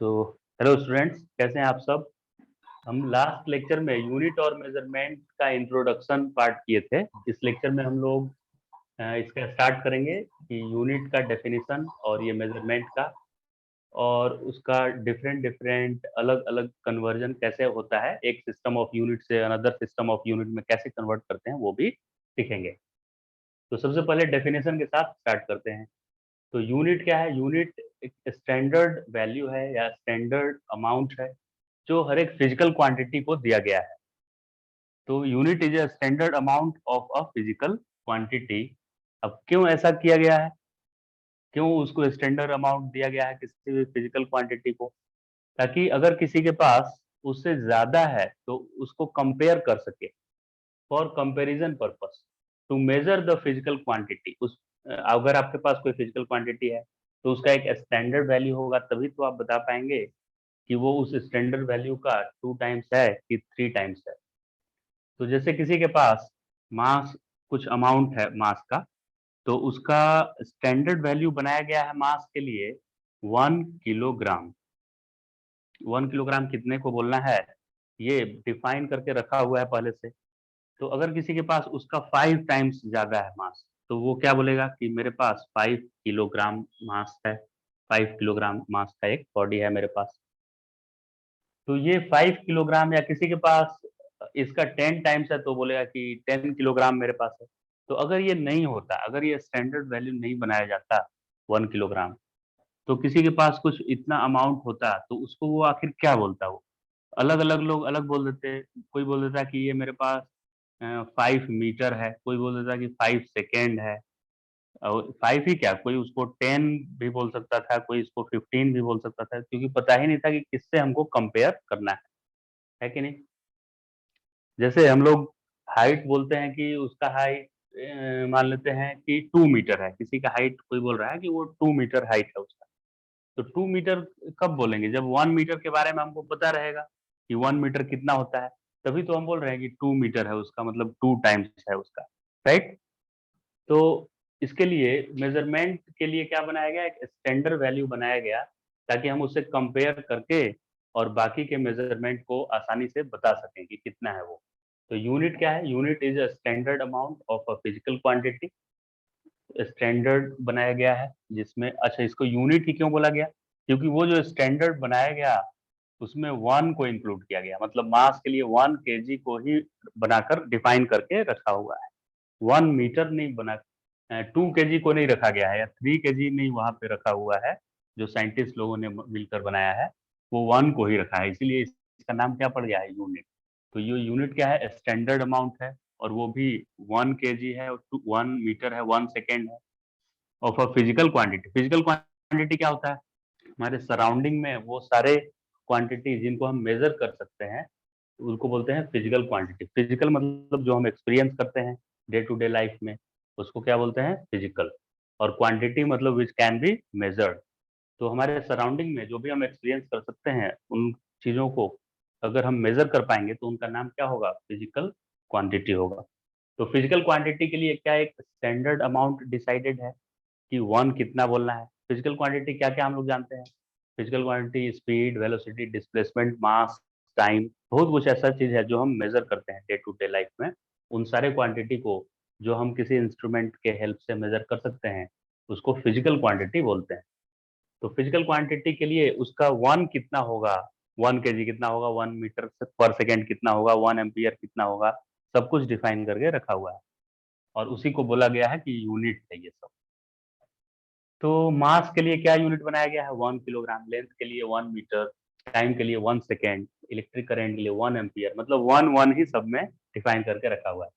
तो hello students, कैसे हैं आप सब। हम लास्ट लेक्चर में यूनिट और मेजरमेंट का इंट्रोडक्शन पार्ट किए थे। इस लेक्चर में हम लोग इसका स्टार्ट करेंगे कि यूनिट का डेफिनेशन और ये मेजरमेंट का और उसका डिफरेंट डिफरेंट अलग अलग कन्वर्जन कैसे होता है, एक सिस्टम ऑफ यूनिट से अनदर सिस्टम ऑफ यूनिट में कैसे कन्वर्ट करते हैं वो भी सीखेंगे। तो सबसे पहले डेफिनेशन के साथ स्टार्ट करते हैं। तो यूनिट क्या है? यूनिट एक स्टैंडर्ड वैल्यू है या स्टैंडर्ड अमाउंट है जो हर एक फिजिकल क्वांटिटी को दिया गया है। तो unit is a standard amount of a physical quantity. अब क्यों ऐसा किया गया है, क्यों उसको स्टैंडर्ड अमाउंट दिया गया है किसी भी फिजिकल क्वांटिटी को? ताकि अगर किसी के पास उससे ज्यादा है तो उसको कंपेयर कर सके, for comparison purpose, to measure the physical quantity. उस अगर आपके पास कोई फिजिकल क्वांटिटी है तो उसका एक स्टैंडर्ड वैल्यू होगा, तभी तो आप बता पाएंगे कि वो उस स्टैंडर्ड वैल्यू का 2 टाइम्स है कि 3 टाइम्स है। तो जैसे किसी के पास मास, कुछ अमाउंट है मास का, तो उसका स्टैंडर्ड वैल्यू बनाया गया है मास के लिए 1 किलोग्राम। 1 किलोग्राम कितने को बोलना है ये डिफाइन करके रखा हुआ है पहले से। तो अगर किसी के पास उसका 5 टाइम्स ज्यादा है मास, तो वो क्या बोलेगा कि मेरे पास 5 किलोग्राम मास है, 5 किलोग्राम मास का एक बॉडी है मेरे पास। तो ये 5 किलोग्राम, या किसी के पास इसका 10 टाइम्स है तो बोलेगा कि 10 किलोग्राम मेरे पास है। तो अगर ये नहीं होता, अगर ये स्टैंडर्ड वैल्यू नहीं बनाया जाता 1 किलोग्राम, तो किसी के पास कुछ इतना अमाउंट होता तो उसको वो आखिर क्या बोलता? वो अलग अलग लोग अलग बोल देते। कोई बोल देता कि ये मेरे पास 5 मीटर है, कोई बोल देता कि 5 सेकेंड है। और 5 ही क्या, कोई उसको 10 भी बोल सकता था, कोई इसको 15 भी बोल सकता था, क्योंकि पता ही नहीं था कि किससे हमको कंपेयर करना है कि नहीं। जैसे हम लोग हाइट बोलते हैं कि उसका हाइट मान लेते हैं कि 2 मीटर है, किसी का हाइट कोई बोल रहा है कि वो 2 मीटर हाइट है उसका। तो 2 मीटर कब बोलेंगे? जब 1 मीटर के बारे में हमको पता रहेगा कि 1 मीटर कितना होता है, तभी तो हम बोल रहे हैं कि 2 मीटर है, उसका मतलब 2 टाइम्स है उसका, राइट। तो इसके लिए मेजरमेंट के लिए क्या बनाया गया, एक स्टैंडर्ड वैल्यू बनाया गया ताकि हम उससे कंपेयर करके और बाकी के मेजरमेंट को आसानी से बता सकें कि कितना है वो। तो यूनिट क्या है? Unit is a standard amount of a physical quantity. Standard बनाया गया है जिसमें, अच्छा इसको यूनिट ही क्यों बोला गया? क्योंकि वो जो स्टैंडर्ड बनाया गया उसमें 1 को इंक्लूड किया गया, मतलब मास के लिए 1 kg को ही बनाकर डिफाइन करके रखा हुआ है। 1 मीटर नहीं बना, 2 kg को नहीं रखा गया है, या 3 kg नहीं वहां पे रखा हुआ है। जो साइंटिस्ट लोगों ने मिलकर बनाया है वो 1 को ही रखा है, इसीलिए इसका नाम क्या पड़ गया है? यूनिट। तो ये यूनिट क्या है? स्टैंडर्ड अमाउंट है, और वो भी 1 kg है, और 1 मीटर है, 1 सेकेंड है, of a physical quantity. Physical quantity क्या होता है? हमारे सराउंडिंग में वो सारे क्वांटिटी जिनको हम मेजर कर सकते हैं उनको बोलते हैं फिजिकल क्वांटिटी। फिजिकल मतलब जो हम एक्सपीरियंस करते हैं डे टू डे लाइफ में, उसको क्या बोलते हैं? फिजिकल। और क्वांटिटी मतलब विच कैन बी मेजर्ड। तो हमारे सराउंडिंग में जो भी हम एक्सपीरियंस कर सकते हैं उन चीजों को अगर हम मेजर कर पाएंगे तो उनका नाम क्या होगा? फिजिकल क्वांटिटी होगा। तो फिजिकल क्वांटिटी के लिए क्या एक स्टैंडर्ड अमाउंट डिसाइडेड है कि 1 कितना बोलना है। फिजिकल क्वांटिटी क्या क्या हम लोग जानते हैं? Physical quantity speed, velocity, displacement, mass, time, बहुत कुछ ऐसा चीज है जो हम मेजर करते हैं डे टू डे लाइफ में। उन सारे क्वांटिटी को जो हम किसी इंस्ट्रूमेंट के हेल्प से मेजर कर सकते हैं उसको फिजिकल क्वांटिटी बोलते हैं। तो फिजिकल क्वांटिटी के लिए उसका 1 कितना होगा, 1 kg कितना होगा, 1 मीटर पर सेकेंड कितना होगा, 1 एम्पियर कितना होगा, सब कुछ डिफाइन करके रखा हुआ है। और उसी को बोला गया है कि यूनिट है ये सब। तो मास के लिए क्या यूनिट बनाया गया है? 1 किलोग्राम। लेंथ के लिए 1 मीटर, टाइम के लिए 1 सेकेंड, इलेक्ट्रिक करंट के लिए 1 एम्पियर, मतलब 1 1 ही सब में डिफाइन करके रखा हुआ है।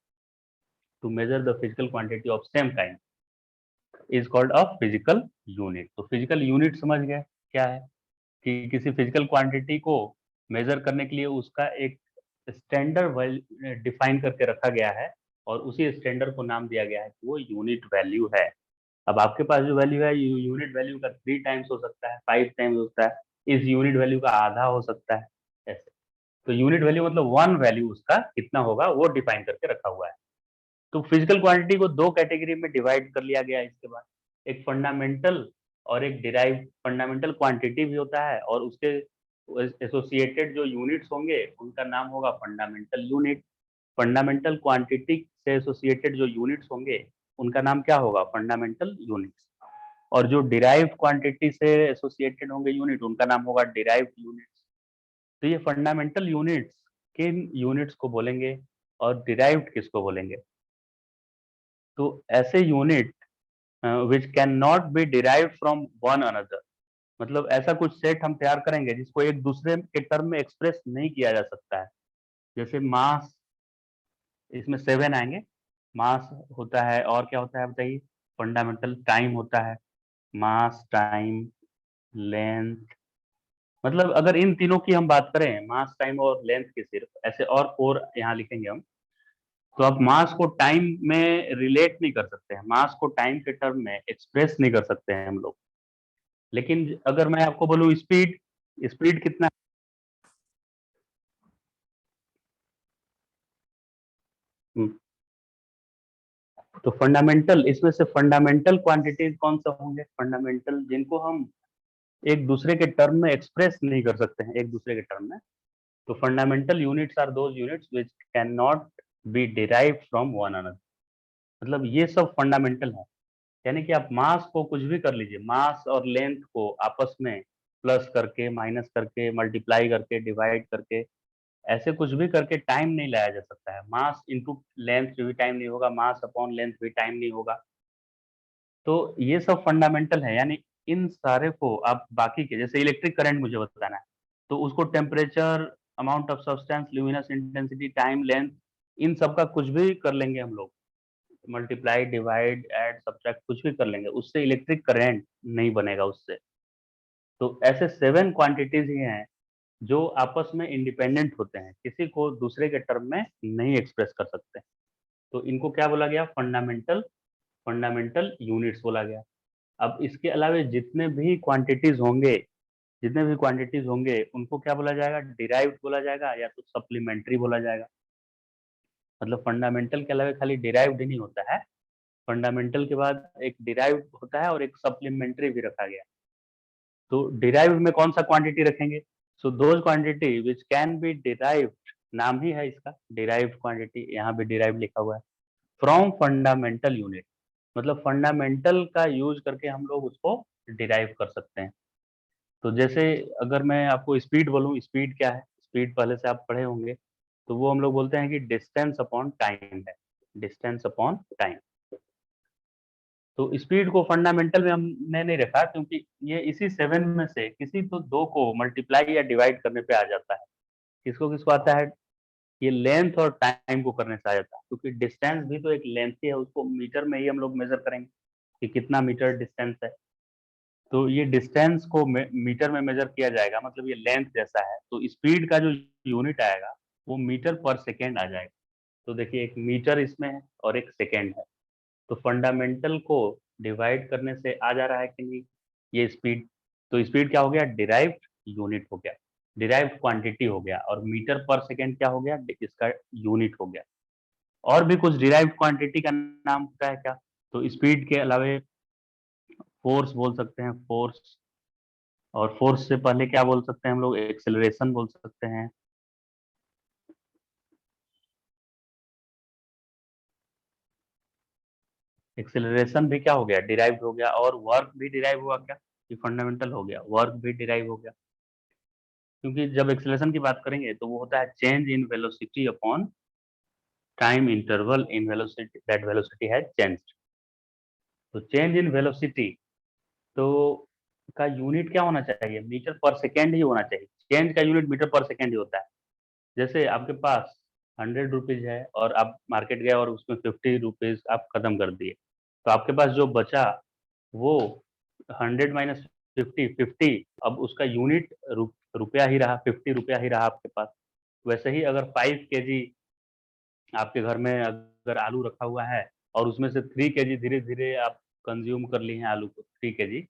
To measure the physical quantity of same kind is called a physical unit. तो फिजिकल यूनिट समझ गए क्या है? कि किसी फिजिकल क्वांटिटी को मेजर करने के लिए उसका एक स्टैंडर्ड डिफाइन करके रखा गया है, और उसी स्टैंडर्ड को नाम दिया गया है कि वो यूनिट वैल्यू है। अब आपके पास जो वैल्यू है यूनिट वैल्यू का 3 टाइम्स हो सकता है, 5 टाइम्स हो सकता है, इस यूनिट वैल्यू का आधा हो सकता है, ऐसे। तो यूनिट वैल्यू मतलब 1 वैल्यू उसका कितना होगा वो डिफाइन करके रखा हुआ है। तो फिजिकल क्वांटिटी को 2 कैटेगरी में डिवाइड कर लिया गया है इसके बाद। एक फंडामेंटल और एक डिराइव्ड फंडामेंटल क्वांटिटी भी होता है, और उसके एसोसिएटेड जो यूनिट्स होंगे उनका नाम होगा फंडामेंटल यूनिट। फंडामेंटल क्वांटिटी से एसोसिएटेड जो यूनिट्स होंगे उनका नाम क्या होगा? Fundamental units. और जो डिराइव्ड क्वांटिटी से एसोसिएटेड होंगे यूनिट उनका नाम होगा डिराइव्ड यूनिट्स। तो ये फंडामेंटल यूनिट्स किन यूनिट्स को बोलेंगे और डिराइव्ड किसको बोलेंगे? तो ऐसे unit which can not be derived from one another, मतलब ऐसा कुछ सेट हम तैयार करेंगे जिसको एक दूसरे के टर्म में एक्सप्रेस नहीं किया जा सकता है। जैसे मास, इसमें 7 आएंगे। मास होता है, और क्या होता है बताइए? फंडामेंटल टाइम होता है, मास, टाइम, लेंथ। मतलब अगर इन तीनों की हम बात करें, मास, टाइम और लेंथ की, सिर्फ ऐसे और 4 यहाँ लिखेंगे हम, तो आप मास को टाइम में रिलेट नहीं कर सकते हैं, मास को टाइम के टर्म में एक्सप्रेस नहीं कर सकते हैं हम लोग। लेकिन अगर मैं आपको बोलूं स्पीड, स्पीड कितना, तो फंडामेंटल, इसमें से फंडामेंटल क्वांटिटीज कौन सा होंगे? फंडामेंटल जिनको हम एक दूसरे के टर्म में एक्सप्रेस नहीं कर सकते हैं, एक दूसरे के टर्म में। तो fundamental units are those units which can not be derived from one another. मतलब ये सब फंडामेंटल है। यानी कि आप मास को कुछ भी कर लीजिए, मास और लेंथ को आपस में प्लस करके, माइनस करके, मल्टीप्लाई करके, डिवाइड करके, ऐसे कुछ भी करके टाइम नहीं लाया जा सकता है। मास इंटू लेंथ भी टाइम नहीं होगा, मास अपॉन लेंथ भी टाइम नहीं होगा। तो ये सब फंडामेंटल है। यानी इन सारे को आप बाकी के, जैसे इलेक्ट्रिक करंट मुझे बताना है, तो उसको temperature, amount of substance, luminous intensity, time, length, इन सब का कुछ भी कर लेंगे हम लोग, मल्टीप्लाई, डिवाइड, ऐड, सब्ट्रैक्ट, कुछ भी कर लेंगे, उससे इलेक्ट्रिक करंट नहीं बनेगा उससे। तो ऐसे 7 क्वांटिटीज ही हैं जो आपस में इंडिपेंडेंट होते हैं, किसी को दूसरे के टर्म में नहीं एक्सप्रेस कर सकते। तो इनको क्या बोला गया? फंडामेंटल, फंडामेंटल यूनिट्स बोला गया। अब इसके अलावा जितने भी क्वांटिटीज होंगे, जितने भी क्वांटिटीज होंगे उनको क्या बोला जाएगा? डिराइव्ड बोला जाएगा, या तो सप्लीमेंट्री बोला जाएगा। मतलब फंडामेंटल के अलावा खाली डिराइव्ड ही नहीं होता है, फंडामेंटल के बाद एक डिराइव्ड होता है और एक सप्लीमेंट्री भी रखा गया। तो डिराइव्ड में कौन सा क्वांटिटी रखेंगे? So those quantity which can be derived, नाम ही है इसका डिराइव्ड क्वांटिटी, यहाँ भी डिराइव्ड लिखा हुआ है, फ्रॉम फंडामेंटल यूनिट। मतलब फंडामेंटल का यूज करके हम लोग उसको डिराइव कर सकते हैं। तो जैसे अगर मैं आपको स्पीड बोलूं, स्पीड क्या है? स्पीड पहले से आप पढ़े होंगे, तो वो हम लोग बोलते हैं कि डिस्टेंस अपॉन टाइम है, डिस्टेंस अपॉन टाइम। तो स्पीड को फंडामेंटल में हमने नहीं रखा, क्योंकि ये इसी 7 में से किसी तो 2 को मल्टीप्लाई या डिवाइड करने पे आ जाता है। किसको किसको आता है? ये लेंथ और टाइम को करने से आ जाता है, क्योंकि डिस्टेंस भी तो एक लेंथ ही है, उसको मीटर में ही हम लोग मेजर करेंगे कि कितना मीटर डिस्टेंस है। तो ये डिस्टेंस को मीटर में मेजर किया जाएगा, मतलब ये लेंथ जैसा है। तो स्पीड का जो यूनिट आएगा वो मीटर पर सेकेंड आ जाएगा। तो देखिए, एक मीटर इसमें है और एक सेकेंड है। तो फंडामेंटल को डिवाइड करने से आ जा रहा है कि नहीं ये स्पीड? तो स्पीड क्या हो गया? डिराइव्ड यूनिट हो गया, डिराइव्ड क्वांटिटी हो गया, और मीटर पर सेकेंड क्या हो गया? इसका यूनिट हो गया। और भी कुछ डिराइव्ड क्वांटिटी का नाम पता है क्या? तो स्पीड के अलावे फोर्स बोल सकते हैं, फोर्स। और फोर्स से पहले क्या बोल सकते हैं हम लोग? एक्सेलरेशन बोल सकते हैं। एक्सेलरेशन भी क्या हो गया? डिराइव्ड हो गया। और वर्क भी डिराइव हुआ क्या? ये फंडामेंटल हो गया, वर्क भी डिराइव हो गया। क्योंकि जब एक्सेलरेशन की बात करेंगे तो वो होता है change in velocity upon time interval in velocity, that velocity has changed. तो चेंज इन वेलोसिटी तो का यूनिट क्या होना चाहिए? मीटर पर सेकेंड ही होना चाहिए। चेंज का यूनिट मीटर पर सेकेंड ही होता है। जैसे आपके पास 100 रुपीज है और आप मार्केट गए और उसमें 50 रुपीज आप खत्म कर दिए, तो आपके पास जो बचा वो 100 माइनस 50, अब उसका यूनिट रुपया ही रहा, 50 रुपया ही रहा आपके पास। वैसे ही अगर 5 kg आपके घर में अगर आलू रखा हुआ है और उसमें से 3 kg धीरे धीरे आप कंज्यूम कर लिए हैं आलू को, 3 kg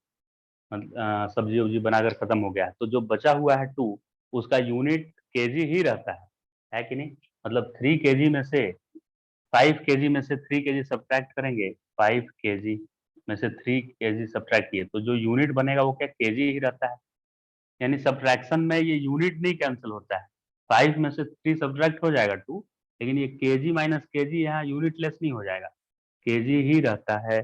सब्जी उब्जी बनाकर खत्म हो गया है, तो जो बचा हुआ है 2, उसका यूनिट केजी ही रहता है कि नहीं? मतलब 3 kg में से 5 kg में से 3 kg सब्ट्रैक्ट करेंगे, 5 kg में से 3 kg सब्ट्रैक्ट किए तो जो यूनिट बनेगा वो क्या kg ही रहता है। यानी सब्ट्रैक्शन में ये यूनिट नहीं कैंसिल होता है। 5 में से 3 सब्ट्रैक्ट हो जाएगा 2, लेकिन ये kg माइनस kg यहाँ यूनिट लेस नहीं हो जाएगा, kg ही रहता है।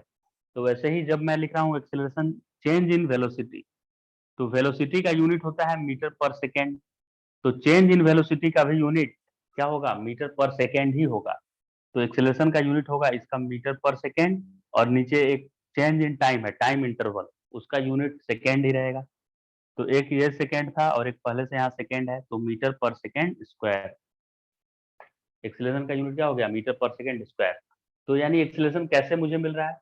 तो वैसे ही जब मैं लिख रहा हूँ एक्सेलरेशन चेंज इन वेलोसिटी, तो वेलोसिटी का यूनिट होता है मीटर पर सेकेंड, तो चेंज इन वेलोसिटी का भी यूनिट क्या होगा, मीटर पर सेकेंड ही होगा। तो एक्सेलरेशन का यूनिट होगा इसका मीटर पर सेकेंड, और नीचे एक चेंज इन टाइम है, टाइम इंटरवल, उसका यूनिट सेकेंड ही रहेगा। तो एक ये सेकेंड था और एक पहले से यहाँ सेकेंड है, तो मीटर पर सेकेंड स्क्वायर। एक्सेलरेशन का यूनिट क्या हो गया, मीटर पर सेकेंड स्क्वायर। तो यानी एक्सेलरेशन कैसे मुझे मिल रहा है,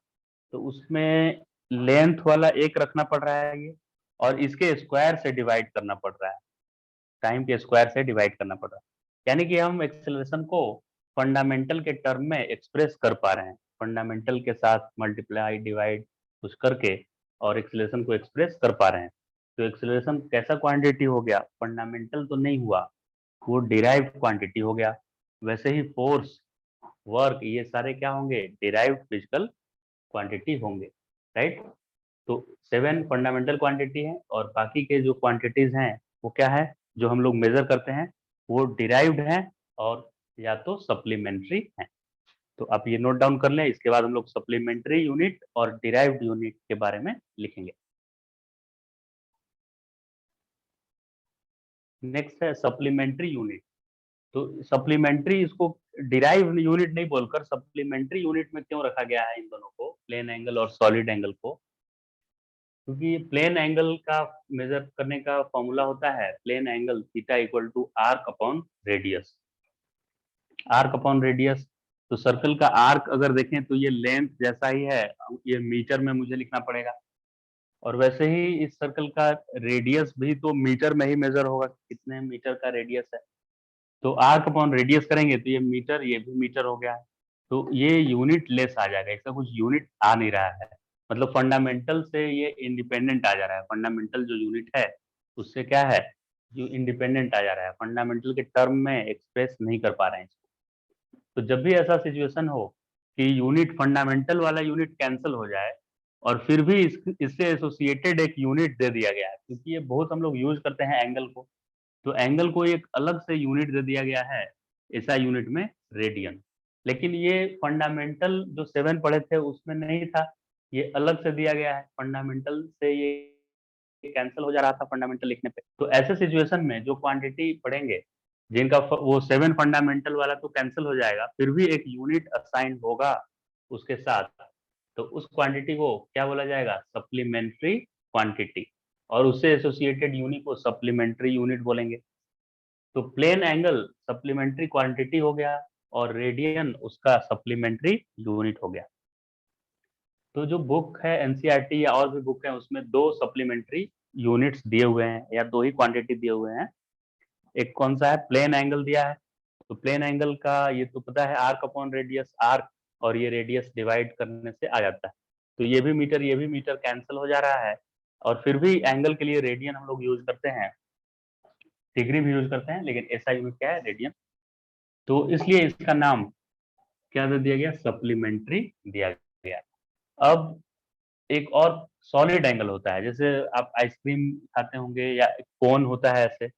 तो उसमें लेंथ वाला एक रखना पड़ रहा है ये, और इसके स्क्वायर से डिवाइड करना पड़ रहा है, टाइम के स्क्वायर से डिवाइड करना पड़ रहा है। यानी कि हम एक्सेलरेशन को फंडामेंटल के टर्म में एक्सप्रेस कर पा रहे हैं, फंडामेंटल के साथ मल्टीप्लाई डिवाइड कुछ करके और एक्सेलरेशन को एक्सप्रेस कर पा रहे हैं। तो एक्सेलरेशन कैसा क्वांटिटी हो गया, फंडामेंटल तो नहीं हुआ, वो डिराइव्ड क्वांटिटी हो गया। वैसे ही फोर्स, वर्क, ये सारे क्या होंगे, डिराइव्ड फिजिकल क्वांटिटी होंगे, राइट। तो 7 फंडामेंटल क्वांटिटी है और बाकी के जो क्वांटिटीज हैं वो क्या है, जो हम लोग मेजर करते हैं वो डिराइव्ड हैं और या तो सप्लीमेंट्री हैं। तो आप ये नोट डाउन कर लें, इसके बाद हम लोग सप्लीमेंट्री यूनिट और डिराइव्ड यूनिट के बारे में लिखेंगे। नेक्स्ट है सप्लीमेंट्री यूनिट। तो सप्लीमेंट्री, इसको डिराइव यूनिट नहीं बोलकर सप्लीमेंट्री यूनिट में क्यों रखा गया है इन दोनों को, प्लेन एंगल और सॉलिड एंगल को, क्योंकि प्लेन एंगल का मेजर करने का फॉर्मूला होता है plane angle theta equal to arc upon radius. Arc upon radius, तो सर्कल का आर्क अगर देखें तो ये लेंथ जैसा ही है, ये मीटर में मुझे लिखना पड़ेगा, और वैसे ही इस सर्कल का रेडियस भी तो मीटर में ही मेजर होगा, कितने मीटर का रेडियस है। तो आर्क अपॉन रेडियस करेंगे तो ये मीटर, ये भी मीटर हो गया है, तो ये यूनिट लेस आ जाएगा, इसका कुछ यूनिट आ नहीं रहा है, मतलब फंडामेंटल से ये इंडिपेंडेंट आ जा रहा है, फंडामेंटल जो यूनिट है उससे क्या है, जो इंडिपेंडेंट आ जा रहा है, फंडामेंटल के टर्म में एक्सप्रेस नहीं कर पा रहे हैं इसको। तो जब भी ऐसा सिचुएशन हो कि यूनिट, फंडामेंटल वाला यूनिट कैंसिल हो जाए और फिर भी इससे एसोसिएटेड एक यूनिट दे दिया गया है, क्योंकि ये बहुत हम लोग यूज करते हैं एंगल को, तो एंगल को एक अलग से यूनिट दे दिया गया है, ऐसा यूनिट में रेडियन। लेकिन ये फंडामेंटल जो 7 पढ़े थे उसमें नहीं था, ये अलग से दिया गया है, फंडामेंटल से ये कैंसिल हो जा रहा था फंडामेंटल लिखने पे। तो ऐसे सिचुएशन में जो क्वांटिटी पढ़ेंगे जिनका वो 7 फंडामेंटल वाला तो कैंसिल हो जाएगा, फिर भी एक यूनिट असाइन होगा उसके साथ, तो उस क्वांटिटी को क्या बोला जाएगा, सप्लीमेंट्री क्वांटिटी, और उससे एसोसिएटेड यूनिट को सप्लीमेंट्री यूनिट बोलेंगे। तो प्लेन एंगल सप्लीमेंट्री क्वांटिटी हो गया और रेडियन उसका सप्लीमेंट्री यूनिट हो गया। तो जो बुक है एनसीईआरटी या और भी बुक है उसमें 2 सप्लीमेंट्री यूनिट्स दिए हुए हैं या 2 ही क्वांटिटी दिए हुए हैं। एक कौन सा है, प्लेन एंगल दिया है, तो प्लेन एंगल का ये तो पता है आर्क अपॉन रेडियस, आर्क और ये रेडियस डिवाइड करने से आ जाता है, तो ये भी मीटर कैंसिल हो जा रहा है, और फिर भी एंगल के लिए रेडियन हम लोग यूज करते हैं, डिग्री भी यूज करते हैं, लेकिन ऐसा यूनिट क्या है, रेडियन। तो इसलिए इसका नाम क्या दे दिया गया, सप्लीमेंट्री दिया गया। अब एक और सॉलिड एंगल होता है, जैसे आप आइसक्रीम खाते होंगे या कोन होता है ऐसे,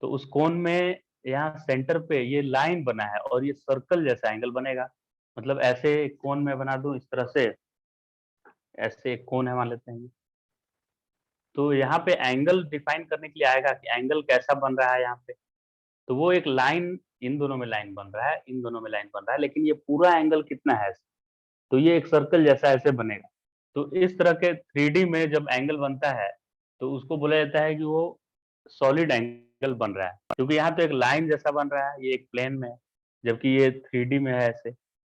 तो उस कोन में यहाँ सेंटर पे ये लाइन बना है और ये सर्कल जैसा एंगल बनेगा, मतलब ऐसे कोन में बना दूं इस तरह से, ऐसे एक कोन है मान लेते हैं, तो यहाँ पे एंगल डिफाइन करने के लिए आएगा कि एंगल कैसा बन रहा है यहाँ पे, तो वो एक लाइन, इन दोनों में लाइन बन रहा है, इन दोनों में लाइन बन रहा है, लेकिन ये पूरा एंगल कितना है, तो ये एक सर्कल जैसा ऐसे बनेगा। तो इस तरह के 3D में जब एंगल बनता है तो उसको बोला जाता है कि वो सॉलिड एंगल बन रहा है, क्योंकि यहाँ तो एक लाइन जैसा बन रहा है, ये एक प्लेन में है, जबकि ये 3D में है ऐसे,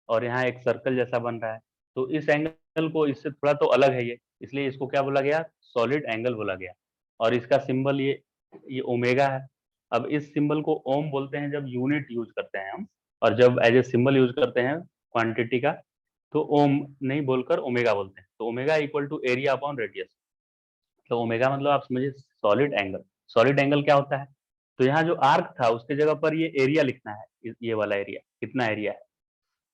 और यहाँ एक सर्कल जैसा बन रहा है, तो इस एंगल को इससे थोड़ा तो अलग है ये, इसलिए इसको क्या बोला गया, सॉलिड एंगल बोला गया। और इसका सिंबल ये ओमेगा है। अब इस सिंबल को ओम बोलते हैं जब यूनिट यूज करते हैं हम, और जब एज ए सिंबल यूज करते हैं क्वांटिटी का तो ओम नहीं बोलकर ओमेगा बोलते हैं। तो omega equal to area upon radius, तो ओमेगा मतलब आप समझिए सॉलिड एंगल। सॉलिड एंगल क्या होता है, तो यहाँ जो आर्क था उसके जगह पर ये एरिया लिखना है, ये वाला एरिया कितना एरिया है।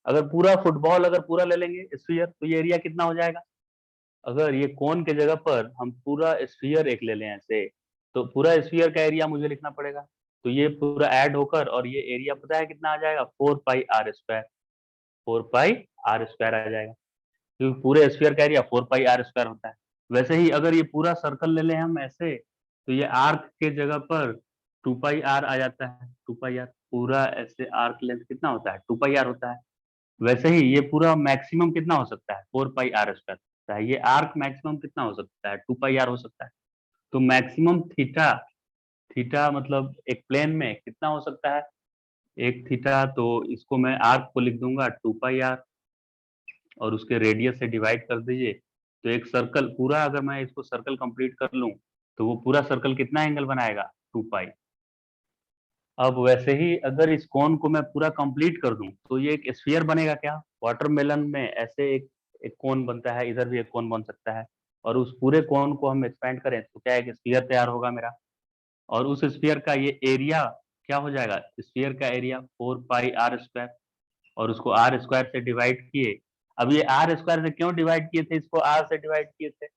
अगर पूरा फुटबॉल अगर पूरा ले लेंगे स्फीयर तो ये एरिया कितना हो जाएगा, अगर ये कोन के जगह पर हम पूरा स्फीयर एक ले लें ऐसे, तो पूरा स्फीयर का एरिया मुझे लिखना पड़ेगा। तो ये पूरा ऐड होकर और ये एरिया पता है कितना आ जाएगा, 4πr²। 4πr² आ जाएगा, क्योंकि पूरे स्फीयर का एरिया 4πr² होता है। वैसे ही अगर ये पूरा सर्कल ले लें हम ऐसे, तो ये आर्क के जगह पर 2πr आ जाता है। 2πr पूरा ऐसे आर्क लेंथ कितना होता है, 2πr होता है। वैसे ही ये पूरा मैक्सिमम कितना हो सकता है, 4πr² होता है। ये आर्क मैक्सिमम कितना हो सकता है, 2πr हो सकता है। तो मैक्सिमम थीटा, थीटा मतलब एक प्लेन में कितना हो सकता है, एक थीटा, तो इसको मैं आर्क को लिख दूंगा 2πr और उसके रेडियस से डिवाइड कर दीजिए। तो एक सर्कल पूरा, अगर मैं इसको सर्कल कंप्लीट कर लूं, तो वो पूरा सर्कल कितना एंगल बनाएगा, 2π। अब वैसे ही अगर इस कोन को मैं पूरा कंप्लीट कर दूं, तो ये एक स्फीयर बनेगा क्या। वाटरमेलन में ऐसे एक कोन बनता है, इधर भी एक कोन बन सकता है, और उस पूरे कोन को हम एक्सपेंड करें तो क्या एक स्फीयर तैयार होगा मेरा। और उस स्फीयर का ये एरिया क्या हो जाएगा, स्फीयर का एरिया 4πr², और उसको r² से डिवाइड किए। अब ये r² से क्यों डिवाइड किए थे, इसको r से डिवाइड किए थे,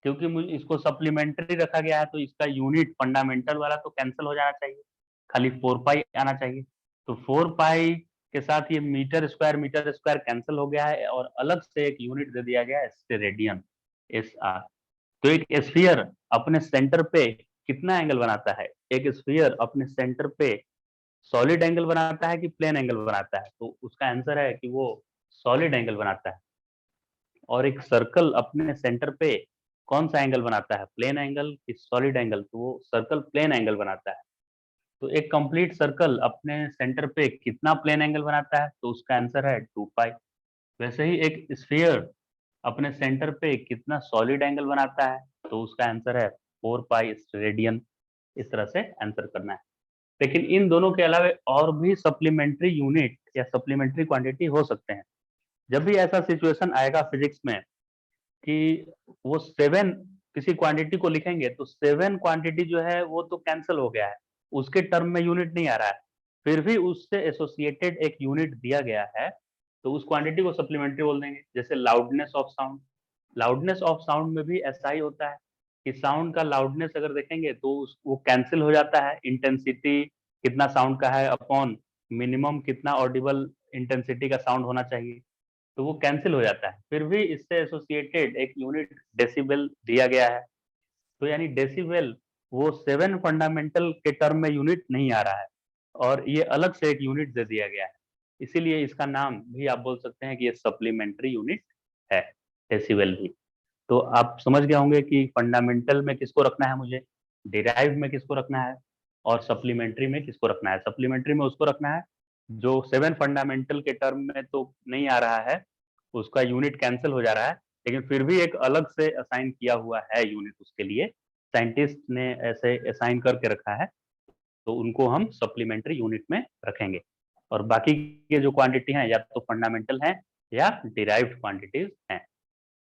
क्योंकि मुझे इसको सप्लीमेंट्री रखा गया है, तो इसका यूनिट फंडामेंटल वाला तो कैंसिल हो जाना चाहिए, खाली 4π आना चाहिए। तो 4π के साथ ये मीटर स्क्वायर कैंसिल हो गया है, और अलग से एक यूनिट दे दिया गया है, इससे रेडियन, SR। तो एक स्फीयर अपने सेंटर पे कितना एंगल बनाता है, एक स्फीयर अपने सेंटर पे सॉलिड एंगल बनाता है कि प्लेन एंगल बनाता है, तो उसका आंसर है कि वो सॉलिड एंगल बनाता है। और एक सर्कल अपने सेंटर पे कौन सा एंगल बनाता है, प्लेन एंगल कि सॉलिड एंगल, तो वो सर्कल प्लेन एंगल बनाता है। तो एक कंप्लीट सर्कल अपने सेंटर पे कितना प्लेन एंगल बनाता है, तो उसका आंसर है 2π। वैसे ही एक स्फीयर अपने सेंटर पे कितना सॉलिड एंगल बनाता है, तो उसका आंसर है 4π रेडियन। इस तरह से आंसर करना है। लेकिन इन दोनों के अलावा और भी सप्लीमेंट्री यूनिट या सप्लीमेंट्री क्वांटिटी हो सकते हैं। जब भी ऐसा सिचुएशन आएगा फिजिक्स में कि वो 7 किसी क्वांटिटी को लिखेंगे, तो 7 क्वांटिटी जो है वो तो कैंसिल हो गया है, उसके टर्म में यूनिट नहीं आ रहा है, फिर भी उससे एसोसिएटेड एक यूनिट दिया गया है, तो उस क्वांटिटी को सप्लीमेंट्री बोल देंगे। जैसे loudness of sound, loudness of sound में भी ऐसा ही होता है कि साउंड का लाउडनेस अगर देखेंगे तो वो कैंसिल हो जाता है, इंटेंसिटी कितना साउंड का है अपॉन मिनिमम कितना ऑडिबल इंटेंसिटी का साउंड होना चाहिए, तो वो कैंसिल हो जाता है। फिर भी इससे एसोसिएटेड एक यूनिट डेसिबल दिया गया है। तो यानी डेसिबल वो 7 फंडामेंटल के टर्म में यूनिट नहीं आ रहा है, और ये अलग से एक यूनिट दे दिया गया है। इसीलिए इसका नाम भी आप बोल सकते हैं कि ये सप्लीमेंट्री यूनिट है, डेसिबल भी। तो आप समझ गए होंगे कि फंडामेंटल में किसको रखना है मुझे, डिराइव में किसको रखना है, और सप्लीमेंट्री में किसको रखना है। सप्लीमेंट्री में उसको रखना है जो 7 फंडामेंटल के टर्म में तो नहीं आ रहा है, उसका यूनिट कैंसिल हो जा रहा है, लेकिन फिर भी एक अलग से असाइन किया हुआ है यूनिट उसके लिए, साइंटिस्ट ने ऐसे असाइन करके रखा है, तो उनको हम सप्लीमेंट्री यूनिट में रखेंगे। और बाकी के जो क्वांटिटी हैं या तो फंडामेंटल हैं या डिराइव्ड क्वांटिटीज हैं।